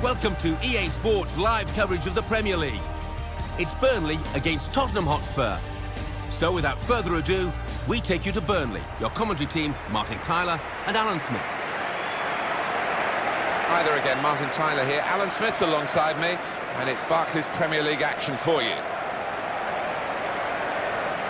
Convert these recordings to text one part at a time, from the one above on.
Welcome to EA Sports live coverage of the Premier League. It's Burnley against Tottenham Hotspur. So without further ado, we take you to Burnley. Your commentary team, Martin Tyler and Alan Smith. Hi there again, Martin Tyler here. Alan Smith's alongside me, and it's Barclays Premier League action for you.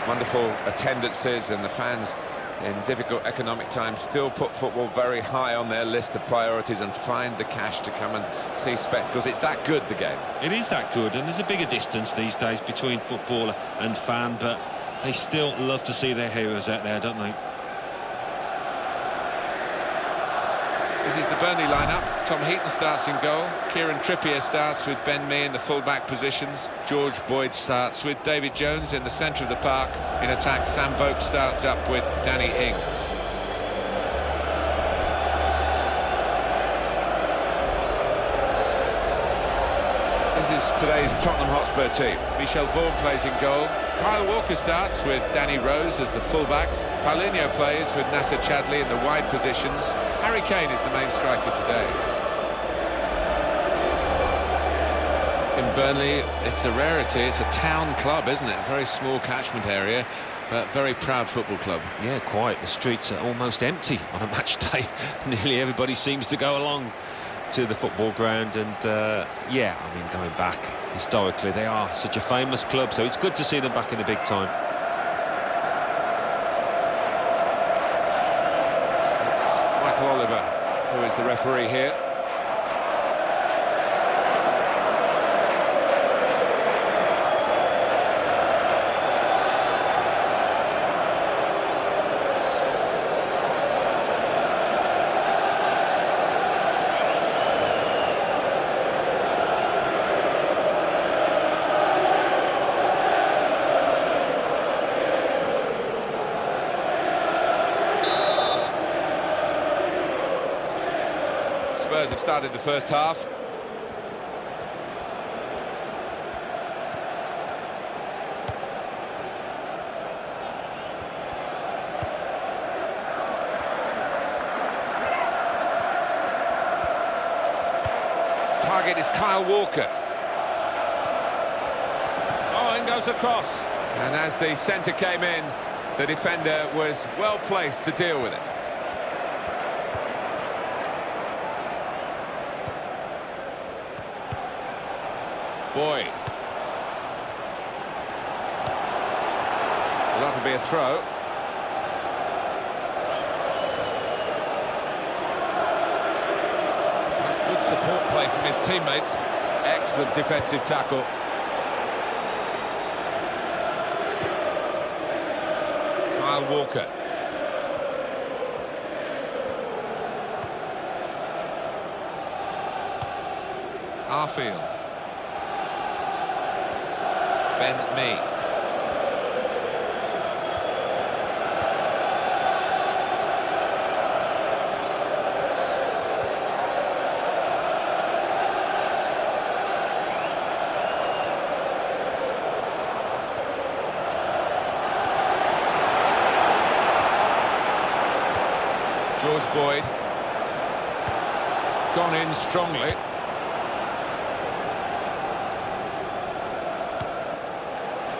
Wonderful attendances, and the fans in difficult economic times still put football very high on their list of priorities and find the cash to come and see spectacles. It's that good, the game. It is that good, and there's a bigger distance these days between footballer and fan, but they still love to see their heroes out there, don't they? This is the Burnley lineup. Tom Heaton starts in goal. Kieran Trippier starts with Ben Mee in the full-back positions. George Boyd starts with David Jones in the centre of the park. In attack, Sam Vokes starts up with Danny Ings. This is today's Tottenham Hotspur team. Michel Vaughan plays in goal. Kyle Walker starts with Danny Rose as the fullbacks. Paulinho plays with Nasser Chadli in the wide positions. Harry Kane is the main striker today. In Burnley, it's a rarity. It's a town club, isn't it? A very small catchment area, but very proud football club. Yeah, quite. The streets are almost empty on a match day. Nearly everybody seems to go along to the football ground, and yeah, I mean, going back historically, they are such a famous club, so it's good to see them back in the big time. It's Michael Oliver who is the referee here. Spurs have started the first half. Target is Kyle Walker. Oh, in goes the cross. And as the centre came in, the defender was well placed to deal with it. Boyd. Well, that'll be a throw. That's good support play from his teammates. Excellent defensive tackle. Kyle Walker. Arfield. Ben Mee. George Boyd. Gone in strongly.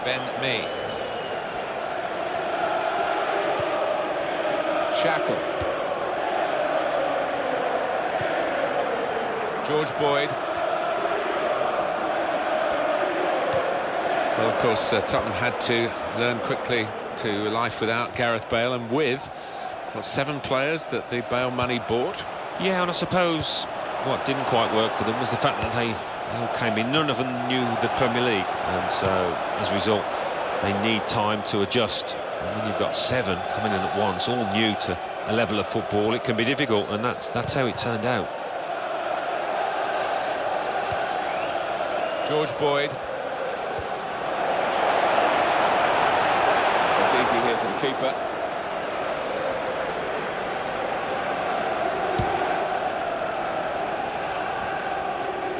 Ben Mee. Shackle. George Boyd. Well, of course, Tottenham had to learn quickly to life without Gareth Bale, and with, what, 7 players that the Bale money bought? Yeah, and I suppose what didn't quite work for them was the fact that they all came in. None of them knew the Premier League, and so as a result they need time to adjust, and when you've got 7 coming in at once, all new to a level of football, it can be difficult, and that's how it turned out. George Boyd. It's easy here for the keeper.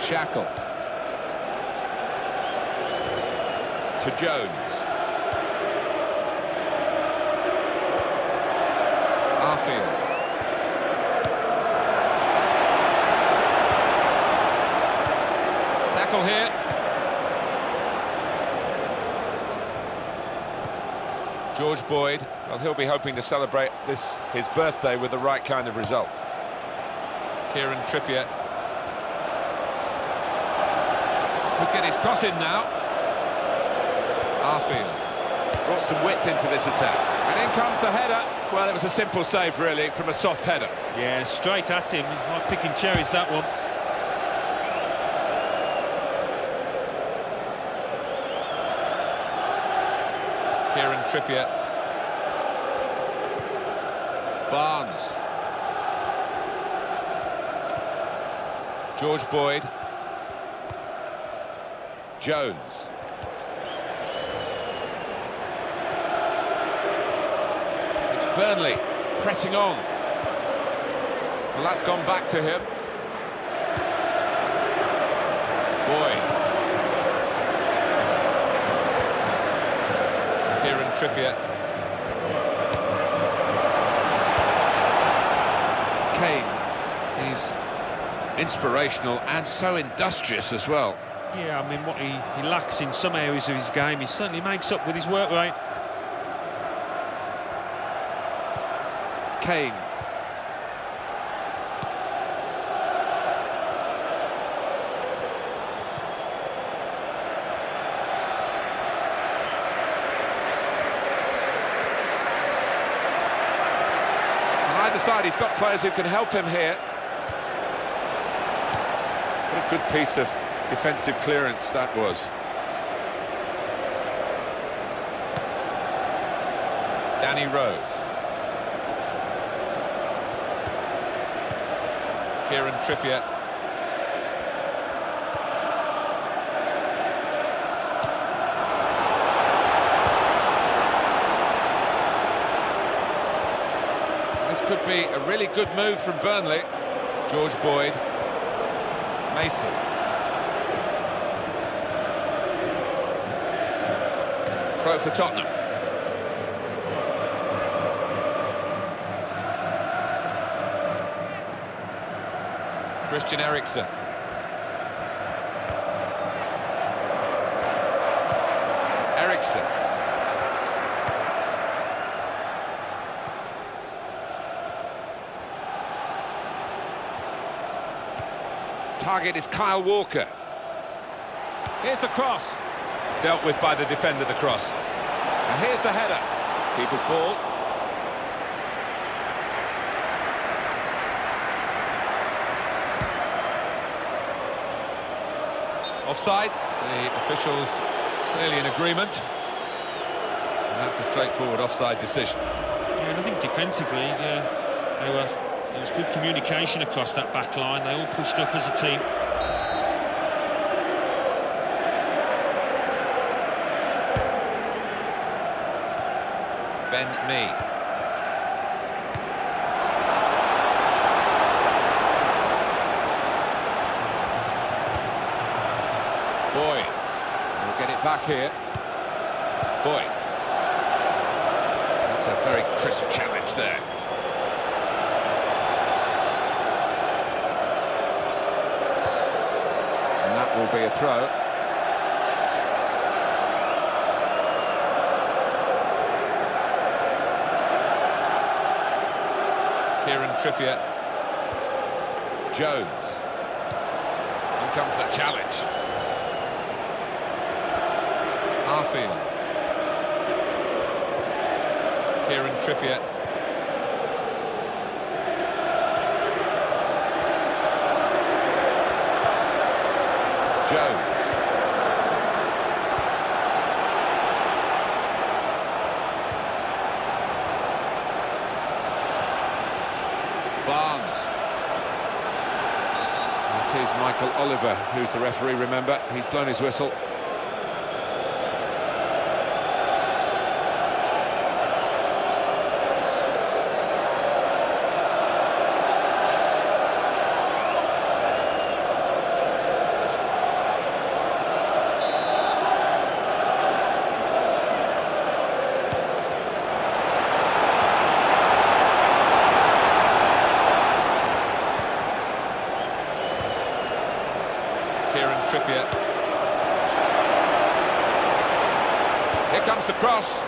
Shackle. To Jones. Arfield. tackle here. George Boyd, well, he'll be hoping to celebrate this, his birthday, with the right kind of result. Kieran Trippier. Could get his cross in now. Arfield brought some width into this attack. And in comes the header. Well, it was a simple save, really, from a soft header. Yeah, straight at him. Like picking cherries, that one. Kieran Trippier. Barnes. George Boyd. Jones. It's Burnley pressing on. Well, that's gone back to him. Boyd. Kieran Trippier. Kane. He's inspirational and so industrious as well. Yeah, I mean, what he lacks in some areas of his game, he certainly makes up with his work rate. Kane. On either side, he's got players who can help him here. What a good piece of defensive clearance that was. Danny Rose. Kieran Trippier. This could be a really good move from Burnley. George Boyd. Mason. Throw for Tottenham. Christian Eriksen. Eriksen. Target is Kyle Walker. Here's the cross. Dealt with by the defender, the cross. And here's the header. Keeper's ball. Offside. The officials clearly in agreement. And that's a straightforward offside decision. Yeah, and I think defensively, there was good communication across that back line. They all pushed up as a team. Ben Mee. Boyd. We'll get it back here. Boyd. That's a very crisp challenge there. And that will be a throw. Kieran Trippier. Jones. In comes the challenge. Arfield. Kieran Trippier. Jones. Barnes. It is Michael Oliver who's the referee, remember. He's blown his whistle. Kieran Trippier. Here comes the cross.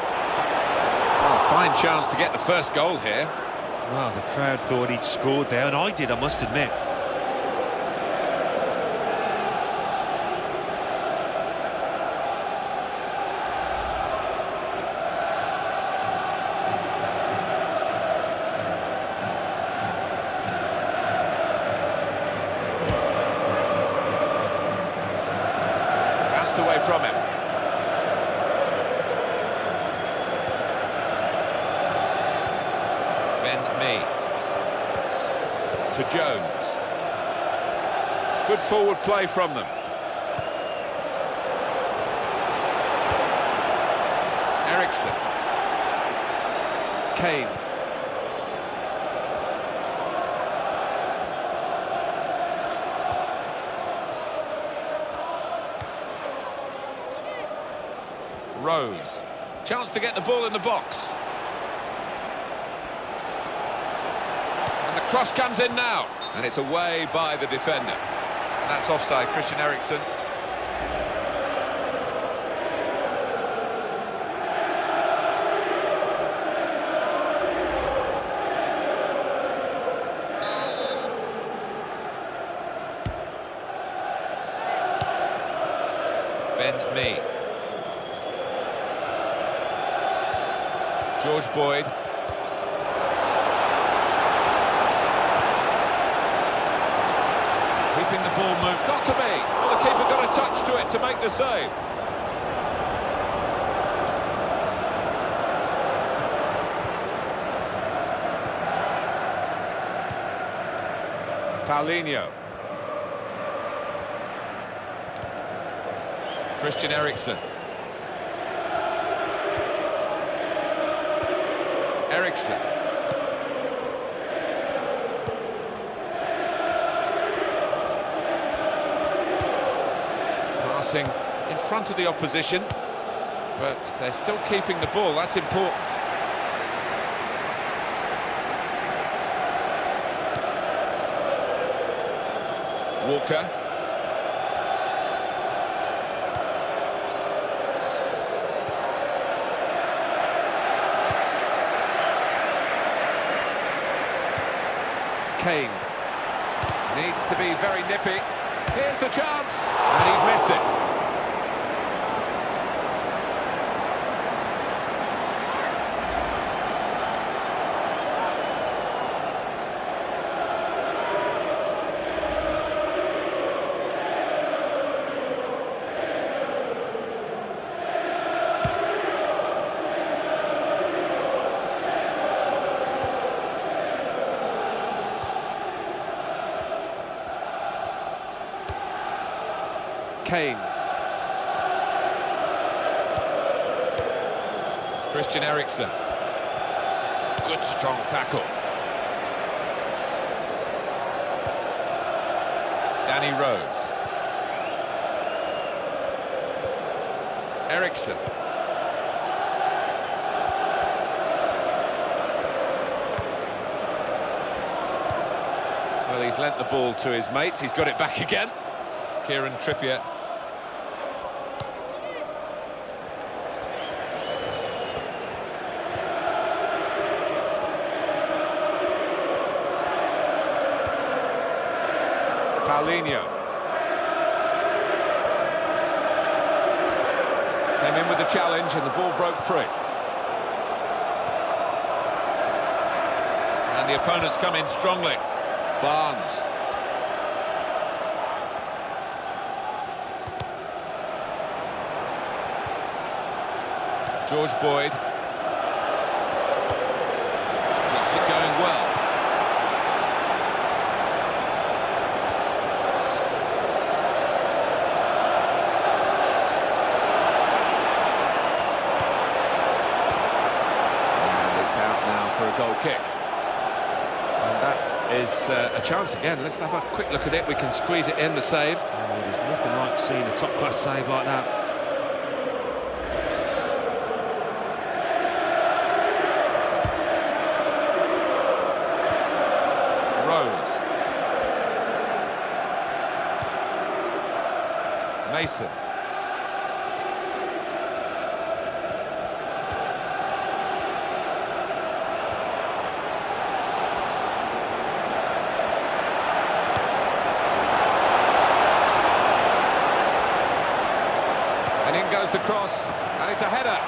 Oh, fine chance to get the first goal here. Well, the crowd thought he'd scored there, and I did, I must admit. Bounced away from him. To Jones. Good forward play from them. Ericsson. Kane. Rose. Chance to get the ball in the box. Cross comes in now, and it's away by the defender. And that's offside, Christian Eriksen. Ben Mee. George Boyd. Keeping the ball moved. Got to be. Well, the keeper got a touch to it to make the save. Paulinho. Christian Eriksen. Eriksen. Passing in front of the opposition, but they're still keeping the ball. That's important. Walker. Kane needs to be very nippy. Here's the chance, and he's missed it. Kane. Christian Eriksen. Good strong tackle. Danny Rose. Eriksen. Well, he's lent the ball to his mates. He's got it back again. Kieran Trippier. Paulinho. Came in with the challenge and the ball broke free. And the opponents come in strongly. Barnes. George Boyd. Keeps it going well. For a goal kick, and that is a chance again. Let's have a quick look at it. We can squeeze it in, the save. Oh, there's nothing like seeing a top-class save like that. Mason. And in goes the cross, and it's a header.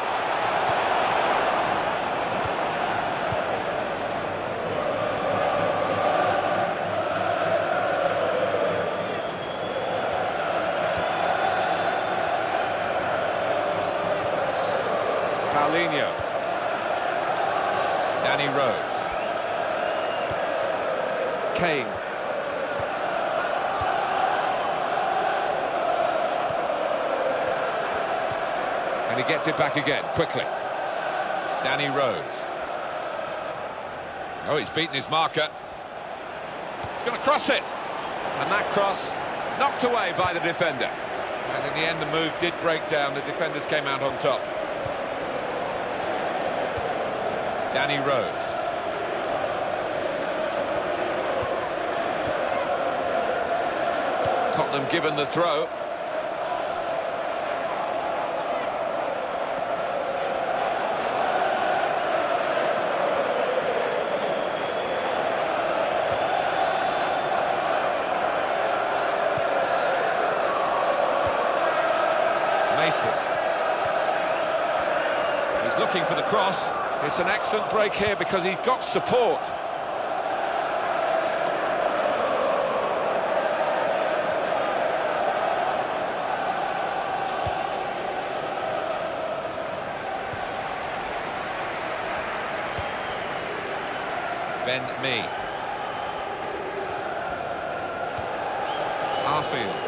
Paulinho. Danny Rose. Kane. And he gets it back again, quickly. Danny Rose. Oh, he's beaten his marker. He's going to cross it. And that cross knocked away by the defender. And in the end, the move did break down. The defenders came out on top. Danny Rose. Tottenham given the throw. Mason. He's looking for the cross. It's an excellent break here because he's got support. Ben Mee. Arfield.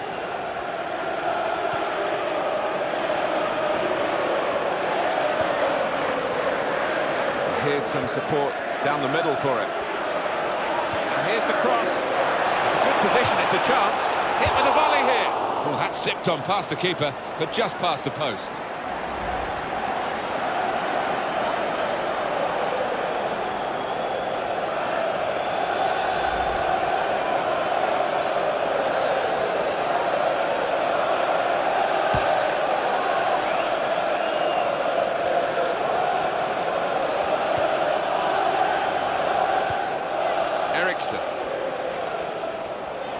Here's some support down the middle for it. And here's the cross. It's a good position, it's a chance. Hit with a volley here. Well, that zipped on past the keeper, but just past the post.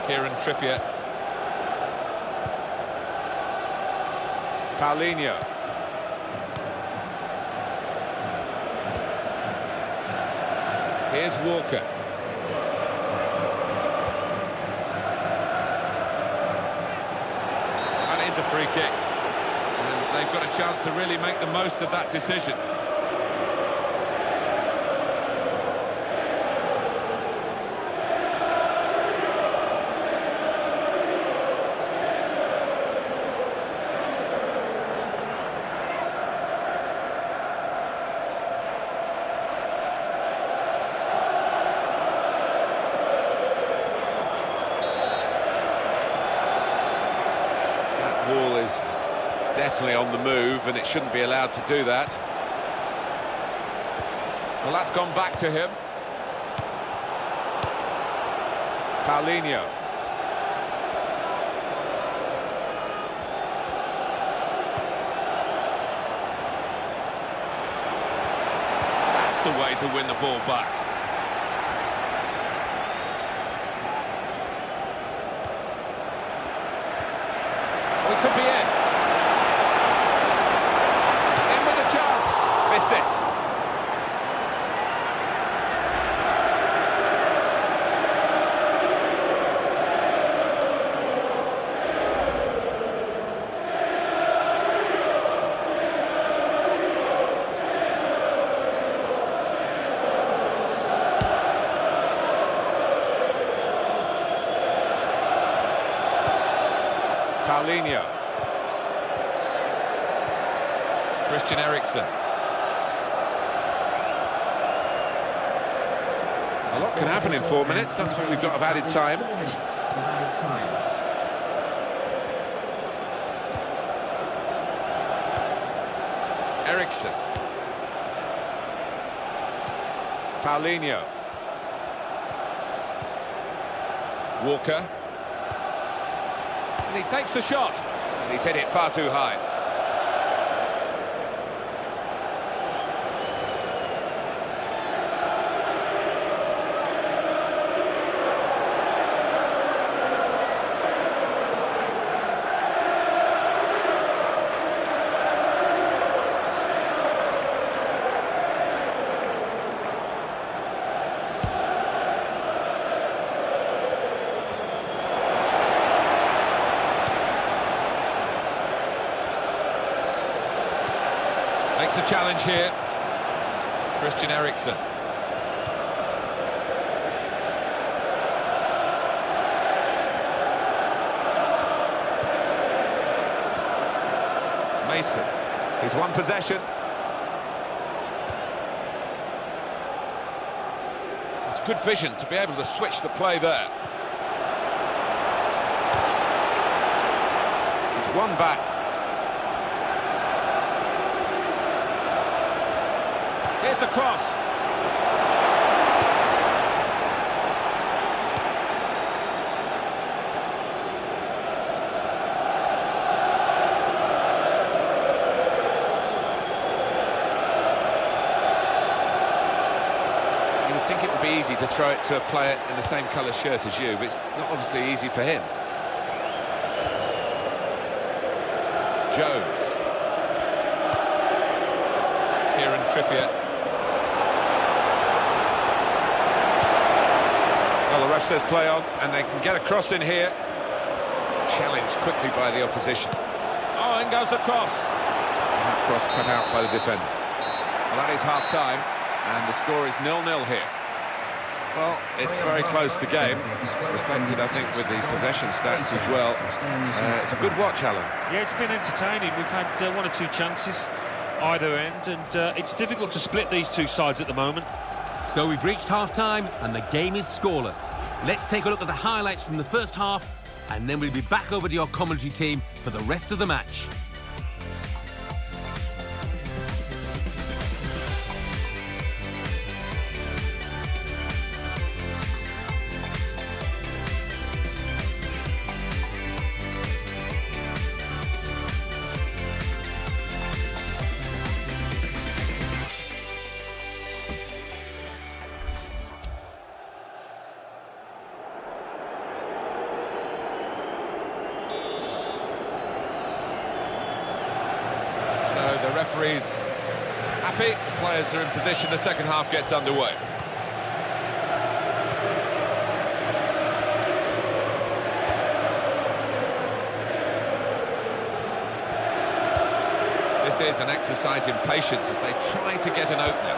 Kieran Trippier. Paulinho. Here's Walker. That is a free kick. And they've got a chance to really make the most of that decision. Ball is definitely on the move, and it shouldn't be allowed to do that. Well, that's gone back to him. Paulinho. That's the way to win the ball back. We could be in. In with a chance. Missed it. Paulinho. Christian Eriksen. A lot can happen in 4 minutes. That's what we've got of added time. Eriksen. Paulinho. Walker. And he takes the shot. And he's hit it far too high. Makes a challenge here. Christian Eriksen. Mason. He's won possession. It's good vision to be able to switch the play there. It's one back. Here's the cross. You would think it would be easy to throw it to a player in the same colour shirt as you, but it's not obviously easy for him. Jones. Kieran Trippier. Well, the ref says play on, and they can get a cross in here. Challenged quickly by the opposition. Oh, in goes the cross. And that cross cut out by the defender. Well, that is half-time, and the score is 0-0 here. Well, it's very close, the game. Reflected, I think, with the possession stats as well. It's a good watch, Alan. Yeah, it's been entertaining. We've had one or two chances either end, and it's difficult to split these two sides at the moment. So we've reached half-time and the game is scoreless. Let's take a look at the highlights from the first half, and then we'll be back over to your commentary team for the rest of the match. The referee's happy, the players are in position, the second half gets underway. This is an exercise in patience as they try to get an opening.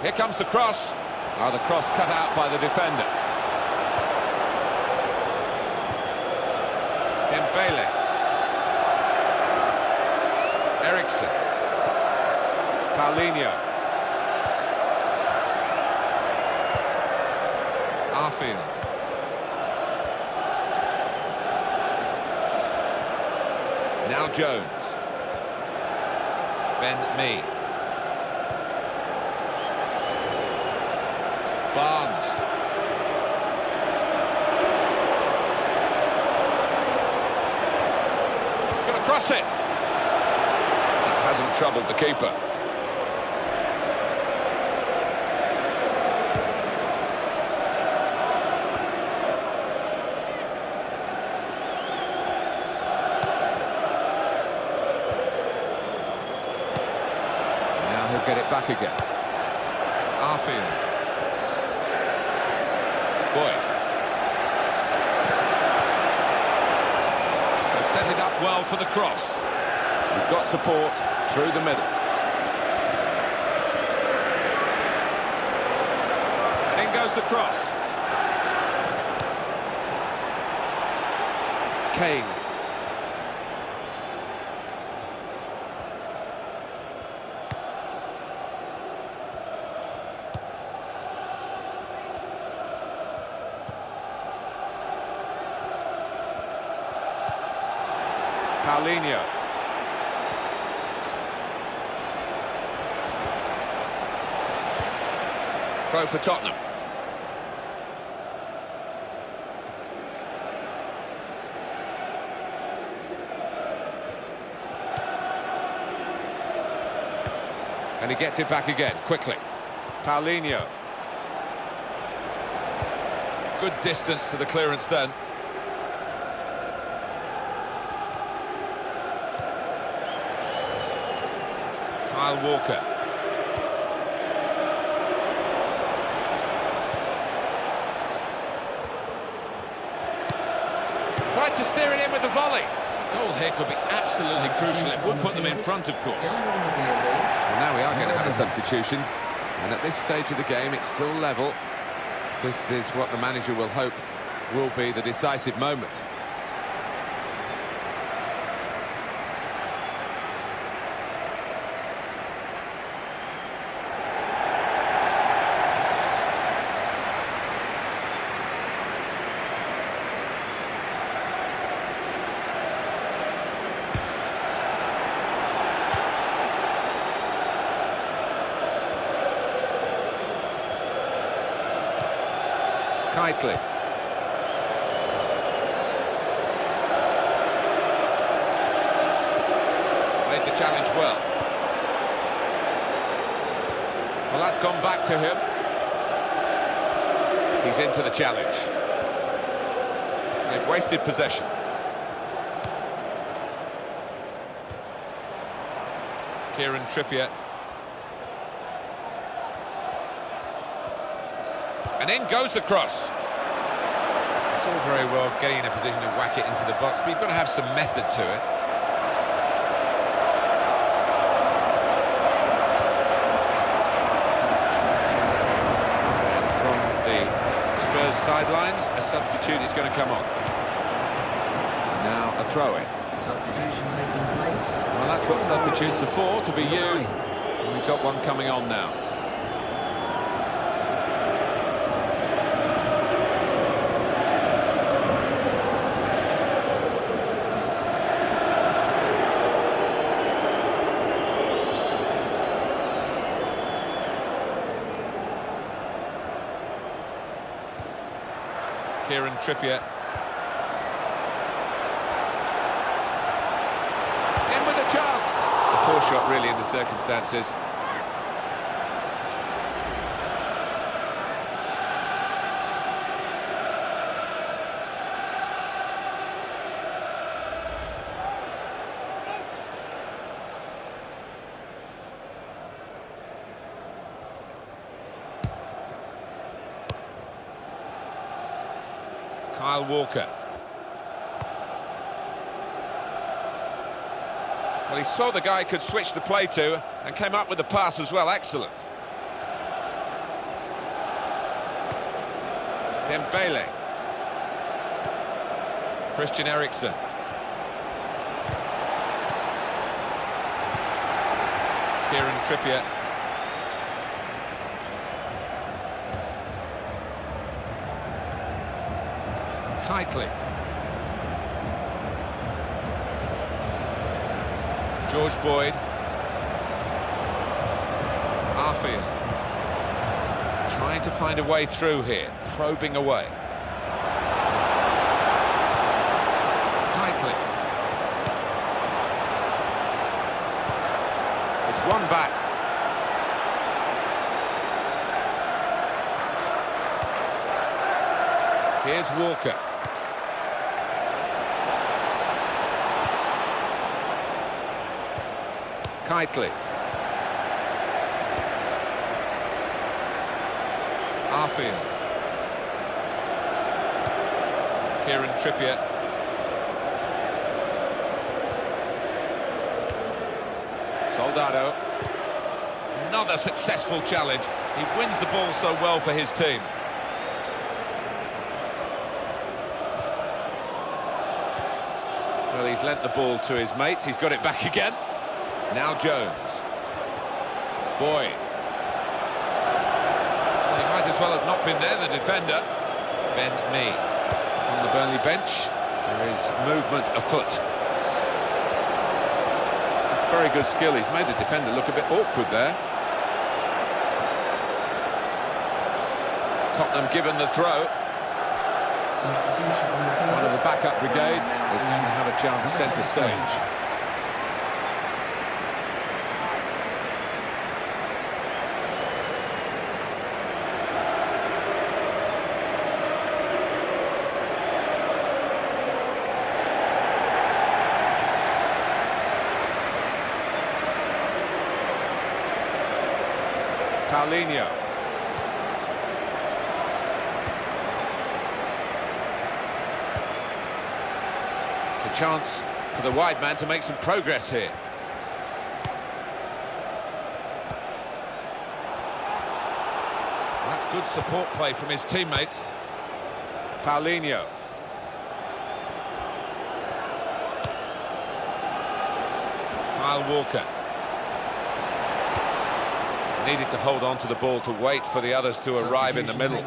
Here comes the cross. Oh, the cross cut out by the defender. Dembele. Eriksen. Paulinho. Arfield. Now Jones. Ben Mee. Barnes. Gonna cross it. That hasn't troubled the keeper. Now he'll get it back again. Arfield. Boyd. They've set it up well for the cross. He's got support through the middle. In goes the cross. Kane. Paulinho. Throw for Tottenham. And he gets it back again, quickly. Paulinho. Good distance to the clearance then. Kyle Walker. Tried to steer it in with the volley. Goal here could be absolutely crucial. It would put them in front, of course. Well, now we are going to have a substitution, and at this stage of the game it's still level. This is what the manager will hope will be the decisive moment. Tightly. Made the challenge well. Well, that's gone back to him. He's into the challenge. They've wasted possession. Kieran Trippier. And in goes the cross. It's all very well getting in a position to whack it into the box, but you've got to have some method to it. And from the Spurs sidelines, a substitute is going to come on. Now a throw-in. Substitution taking place. Well, that's what substitutes are for, to be used. And we've got one coming on now. Kieran Trippier. In with a chance. A poor shot, really, in the circumstances. Kyle Walker. Well, he saw the guy could switch the play to and came up with the pass as well. Excellent. Dembele. Christian Eriksen. Kieran Trippier. Tightly. George Boyd. Arfield. Trying to find a way through here, probing away. Tightly. It's one back. Here's Walker. Tightly. Arfield. Kieran Trippier. Soldado. Another successful challenge. He wins the ball so well for his team. Well, he's lent the ball to his mates. He's got it back again. Now Jones. Boyd. Well, he might as well have not been there, the defender. Ben Mee. On the Burnley bench, there is movement afoot. That's very good skill. He's made the defender look a bit awkward there. Tottenham given the throw. Substitution on the field. One of the backup brigade is going to have a chance centre stage. Paulinho. It's a chance for the wide man to make some progress here. That's good support play from his teammates. Paulinho. Kyle Walker. Needed to hold on to the ball to wait for the others to arrive in the middle.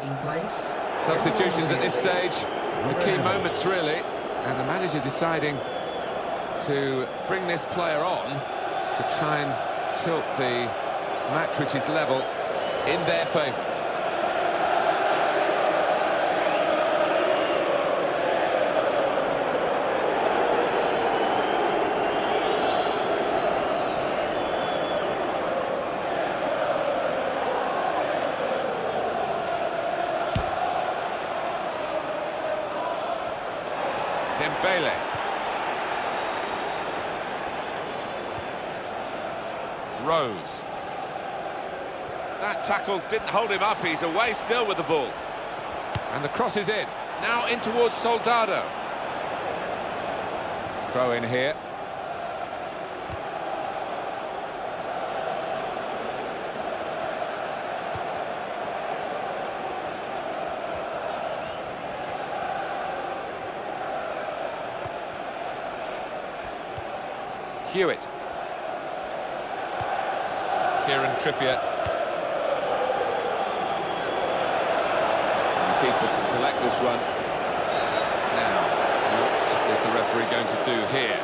Substitutions at this stage, the key moments really, and the manager deciding to bring this player on to try and tilt the match, which is level, in their favour. Dembele. Rose. That tackle didn't hold him up, he's away still with the ball. And the cross is in. Now in towards Soldado. Throw in here. Hewitt. Kieran Trippier. The keeper can collect this one. Now, what is the referee going to do here?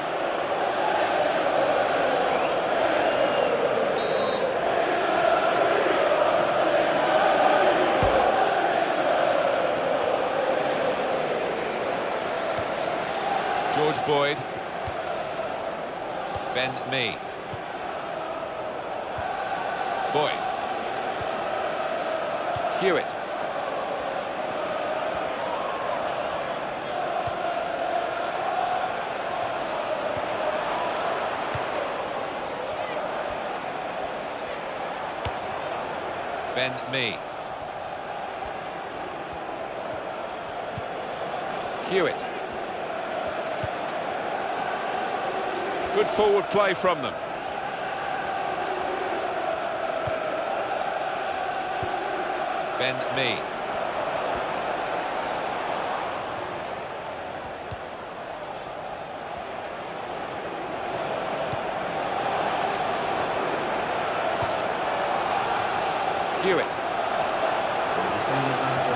George Boyd. Ben Mee. Boyd. Hewitt. Ben Mee. Hewitt. Good forward play from them. Ben Mee. Hewitt.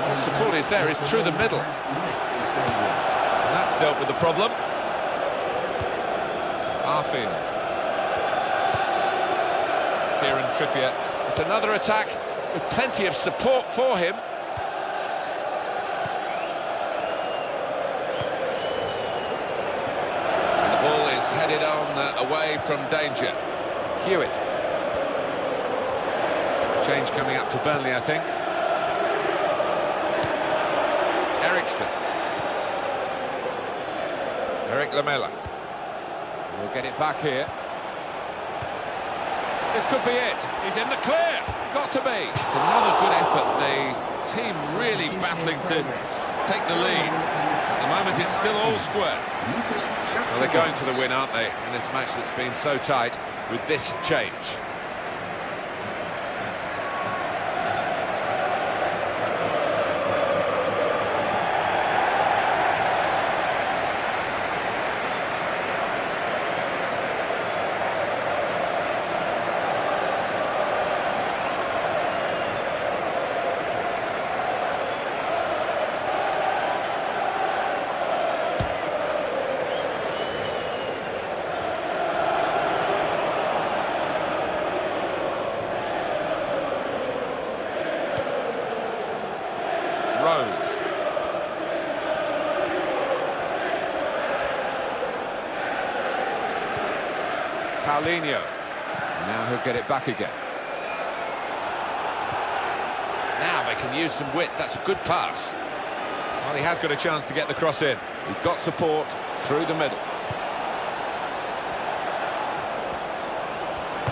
The support is there, is through the middle. And that's dealt with the problem. Arfield. Kieran Trippier. It's another attack with plenty of support for him. And the ball is headed on away from danger. Hewitt. Change coming up for Burnley, I think. Eriksson. Eric Lamela. We'll get it back here. This could be it. He's in the clear. Got to be. It's another good effort. The team really battling to take the lead. At the moment, it's still all square. Well, they're going for the win, aren't they, in this match that's been so tight with this change. Rose. Paulinho. Now he'll get it back again. Now they can use some width. That's a good pass. Well, he has got a chance to get the cross in. He's got support through the middle.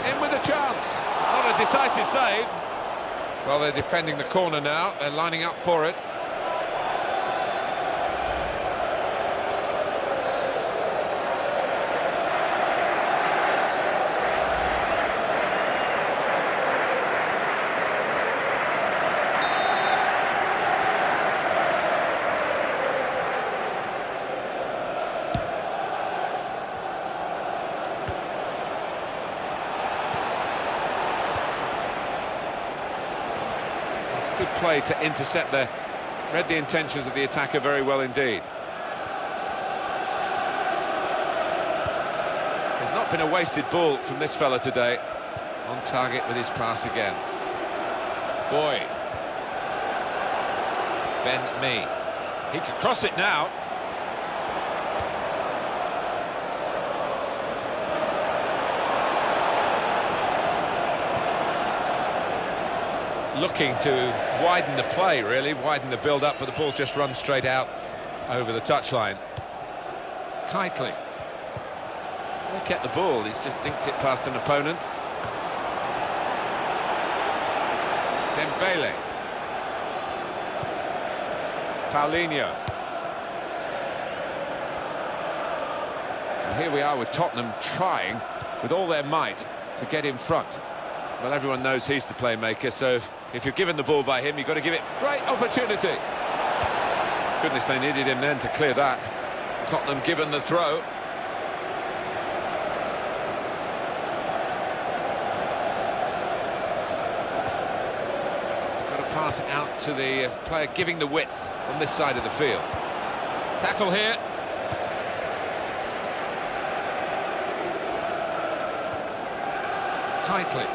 In with a chance. Not a decisive save. Well, they're defending the corner now. They're lining up for it. Good play to intercept there. Read the intentions of the attacker very well indeed. There's not been a wasted ball from this fella today. On target with his pass again. Boyd. Ben Mee. He can cross it now. Looking to widen the play, really, widen the build-up, but the ball's just run straight out over the touchline. Kitely. Look at the ball, he's just dinked it past an opponent. Dembele. Paulinho. And here we are with Tottenham trying, with all their might, to get in front. Well, everyone knows he's the playmaker, so if you're given the ball by him, you've got to give it great opportunity. Goodness, they needed him then to clear that. Tottenham given the throw. He's got to pass it out to the player giving the width on this side of the field. Tackle here. Tightly.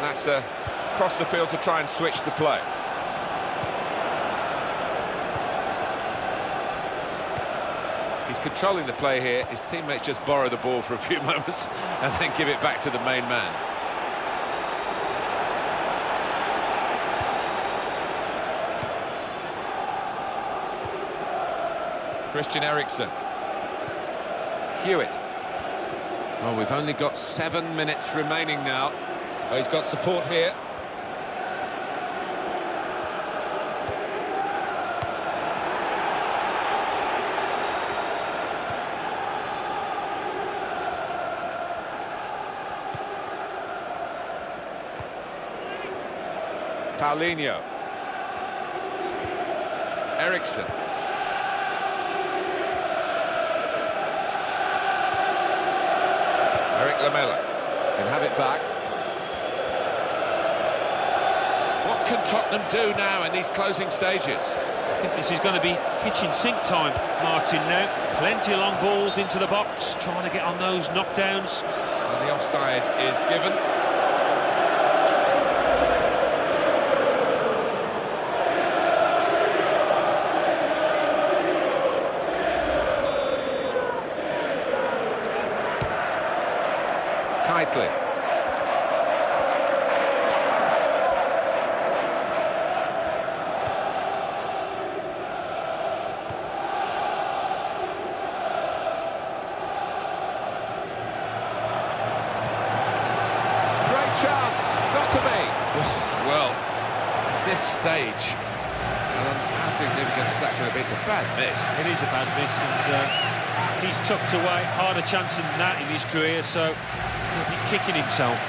That's across the field to try and switch the play. He's controlling the play here. His teammates just borrow the ball for a few moments and then give it back to the main man. Christian Eriksen. Hewitt. Well, we've only got 7 minutes remaining now. Oh, he's got support here. Paulinho. Eriksen. Eric Lamela can have it back. What can Tottenham do now in these closing stages? I think this is going to be kitchen sink time, Martin, now. Plenty of long balls into the box, trying to get on those knockdowns. And the offside is given. Kitely. Chance, not to be. Well, this stage, how significant is that going to be? It's a bad miss. It is a bad miss, and he's tucked away. Harder chance than that in his career, so he'll be kicking himself.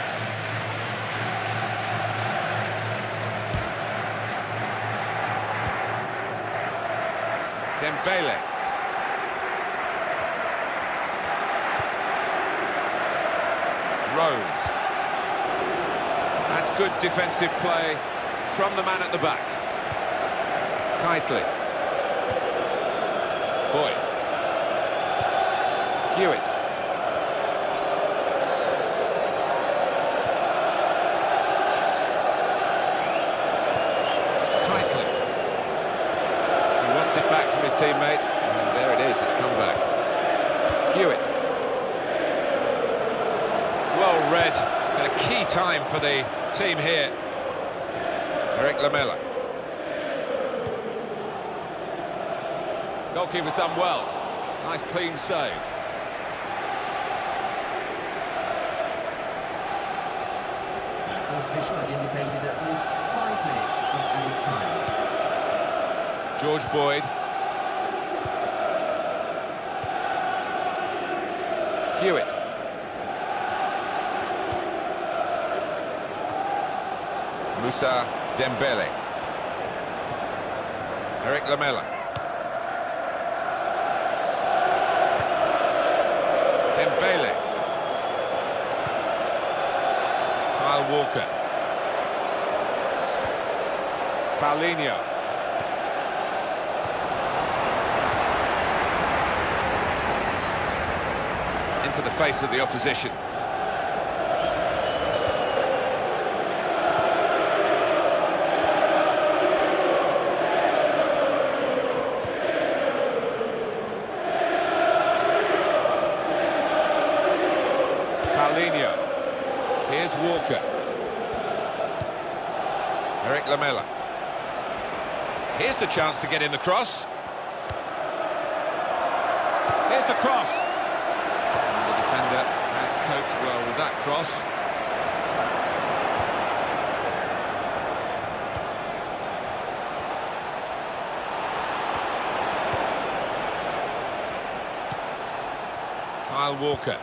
Dembele. Rose. That's good defensive play from the man at the back. Kitely. Boyd. Hewitt. it back from his teammate. And there it is, it's come back. Hewitt. Well read, and a key time for the team here. Eric Lamela. Goalkeeper's done well. Nice clean save. The official has indicated at least 5 minutes of added time. George Boyd. Hewitt. Moussa Dembele. Eric Lamela. Dembele. Kyle Walker. Paulinho. Into the face of the opposition. Paulinho. Here's Walker. Eric Lamela. Here's the chance to get in the cross. Here's the cross. And the defender has coped well with that cross. Kyle Walker.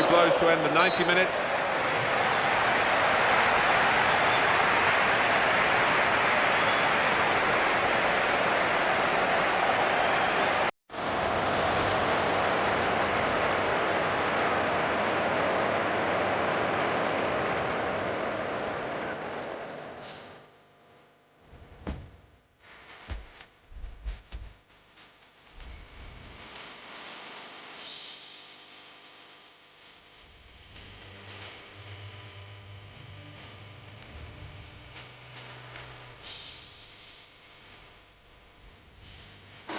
Blows to end the 90 minutes.